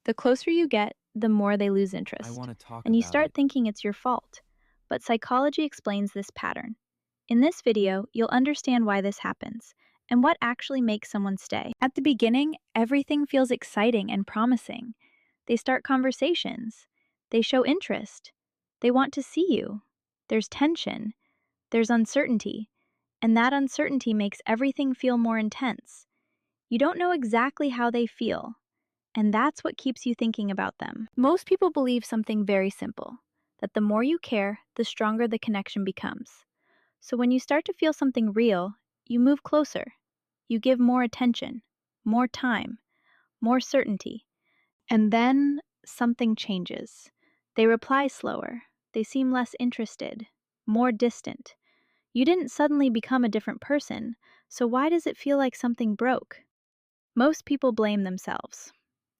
The closer you get, the more they lose I interest, want to talk and you about start it. thinking it's your fault. But psychology explains this pattern. In this video, you'll understand why this happens and what actually makes someone stay. At the beginning, everything feels exciting and promising. They start conversations, they show interest, they want to see you. There's tension, there's uncertainty, and that uncertainty makes everything feel more intense. You don't know exactly how they feel, and that's what keeps you thinking about them. Most people believe something very simple, that the more you care, the stronger the connection becomes. So when you start to feel something real, you move closer. You give more attention, more time, more certainty. And then something changes. They reply slower. They seem less interested, more distant. You didn't suddenly become a different person, so why does it feel like something broke? Most people blame themselves.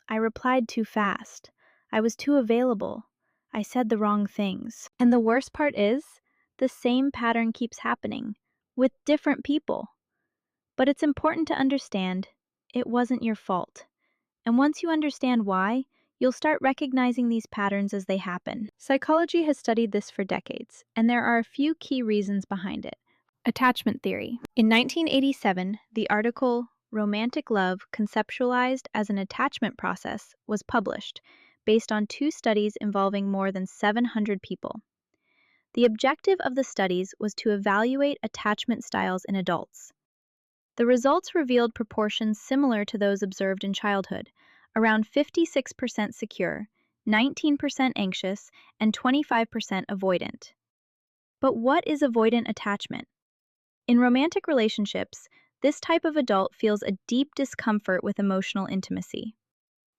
I replied too fast. I was too available. I said the wrong things. And the worst part is, the same pattern keeps happening with different people. But it's important to understand it wasn't your fault. And once you understand why, you'll start recognizing these patterns as they happen. Psychology has studied this for decades, and there are a few key reasons behind it. Attachment theory. In 1987, the article Romantic Love Conceptualized as an Attachment Process was published, based on two studies involving more than 700 people. The objective of the studies was to evaluate attachment styles in adults. The results revealed proportions similar to those observed in childhood, around 56% secure, 19% anxious, and 25% avoidant. But what is avoidant attachment? In romantic relationships, this type of adult feels a deep discomfort with emotional intimacy.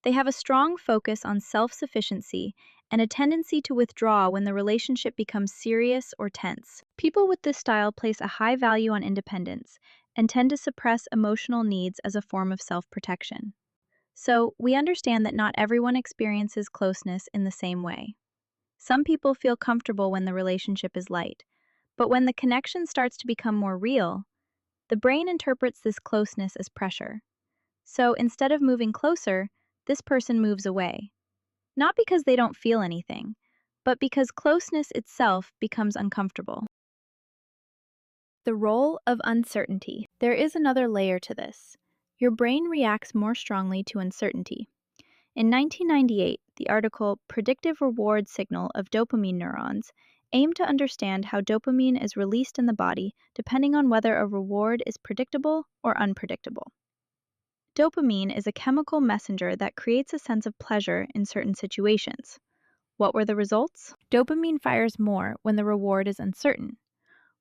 They have a strong focus on self-sufficiency and a tendency to withdraw when the relationship becomes serious or tense. People with this style place a high value on independence and tend to suppress emotional needs as a form of self-protection. So, we understand that not everyone experiences closeness in the same way. Some people feel comfortable when the relationship is light, but when the connection starts to become more real, the brain interprets this closeness as pressure. So instead of moving closer, this person moves away. Not because they don't feel anything, but because closeness itself becomes uncomfortable. The role of uncertainty. There is another layer to this. Your brain reacts more strongly to uncertainty. In 1998, the article Predictive Reward Signal of Dopamine Neurons aimed to understand how dopamine is released in the body depending on whether a reward is predictable or unpredictable. Dopamine is a chemical messenger that creates a sense of pleasure in certain situations. What were the results? Dopamine fires more when the reward is uncertain.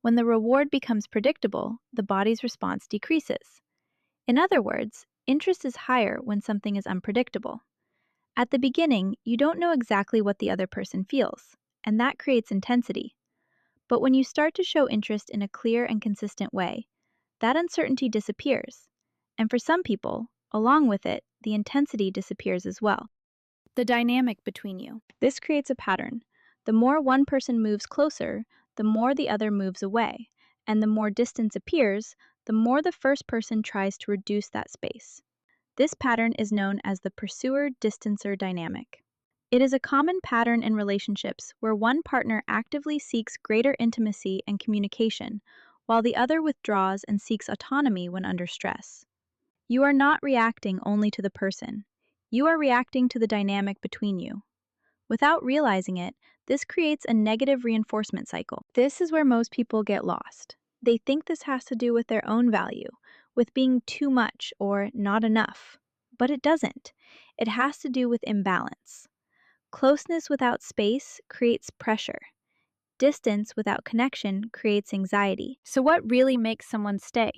When the reward becomes predictable, the body's response decreases. In other words, interest is higher when something is unpredictable. At the beginning, you don't know exactly what the other person feels, and that creates intensity. But when you start to show interest in a clear and consistent way, that uncertainty disappears. And for some people, along with it, the intensity disappears as well. The dynamic between you. This creates a pattern. The more one person moves closer, the more the other moves away. And the more distance appears, the more the first person tries to reduce that space. This pattern is known as the pursuer-distancer dynamic. It is a common pattern in relationships where one partner actively seeks greater intimacy and communication, while the other withdraws and seeks autonomy when under stress. You are not reacting only to the person. You are reacting to the dynamic between you. Without realizing it, this creates a negative reinforcement cycle. This is where most people get lost. They think this has to do with their own value, with being too much or not enough. But it doesn't. It has to do with imbalance. Closeness without space creates pressure. Distance without connection creates anxiety. So what really makes someone stay?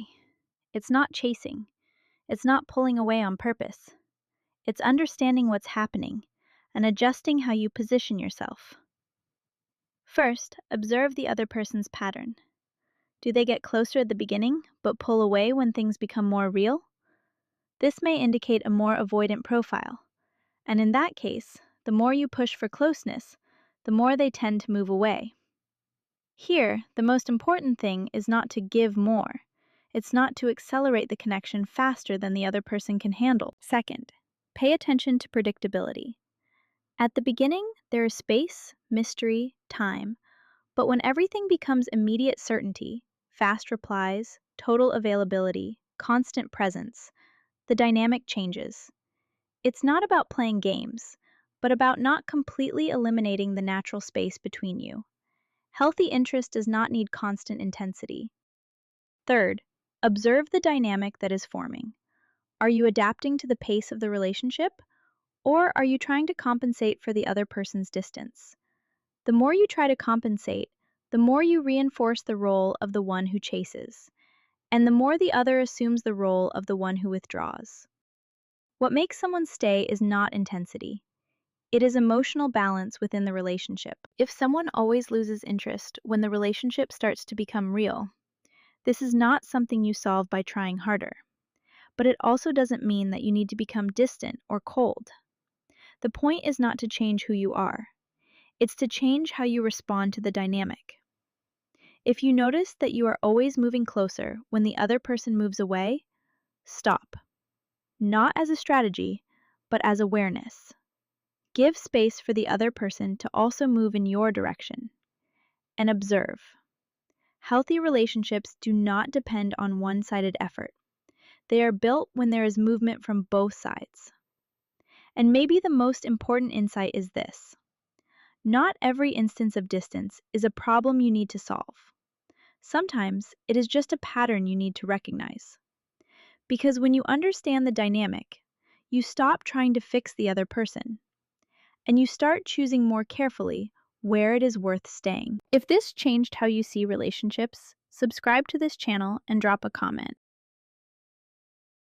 It's not chasing. It's not pulling away on purpose. It's understanding what's happening and adjusting how you position yourself. First, observe the other person's pattern. Do they get closer at the beginning, but pull away when things become more real? This may indicate a more avoidant profile. And in that case, the more you push for closeness, the more they tend to move away. Here, the most important thing is not to give more. It's not to accelerate the connection faster than the other person can handle. Second, Pay attention to predictability. At the beginning, there is space, mystery, time, but when everything becomes immediate certainty, fast replies, total availability, constant presence, the dynamic changes. It's not about playing games, but about not completely eliminating the natural space between you. Healthy interest does not need constant intensity. Third, observe the dynamic that is forming. Are you adapting to the pace of the relationship, or are you trying to compensate for the other person's distance? The more you try to compensate, the more you reinforce the role of the one who chases, and the more the other assumes the role of the one who withdraws. What makes someone stay is not intensity. It is emotional balance within the relationship. If someone always loses interest when the relationship starts to become real, this is not something you solve by trying harder. But it also doesn't mean that you need to become distant or cold. The point is not to change who you are. It's to change how you respond to the dynamic. If you notice that you are always moving closer when the other person moves away, stop. Not as a strategy, but as awareness. Give space for the other person to also move in your direction. And observe. Healthy relationships do not depend on one-sided effort. They are built when there is movement from both sides. And maybe the most important insight is this. Not every instance of distance is a problem you need to solve. Sometimes it is just a pattern you need to recognize. Because when you understand the dynamic, you stop trying to fix the other person, and you start choosing more carefully where it is worth staying. If this changed how you see relationships, subscribe to this channel and drop a comment.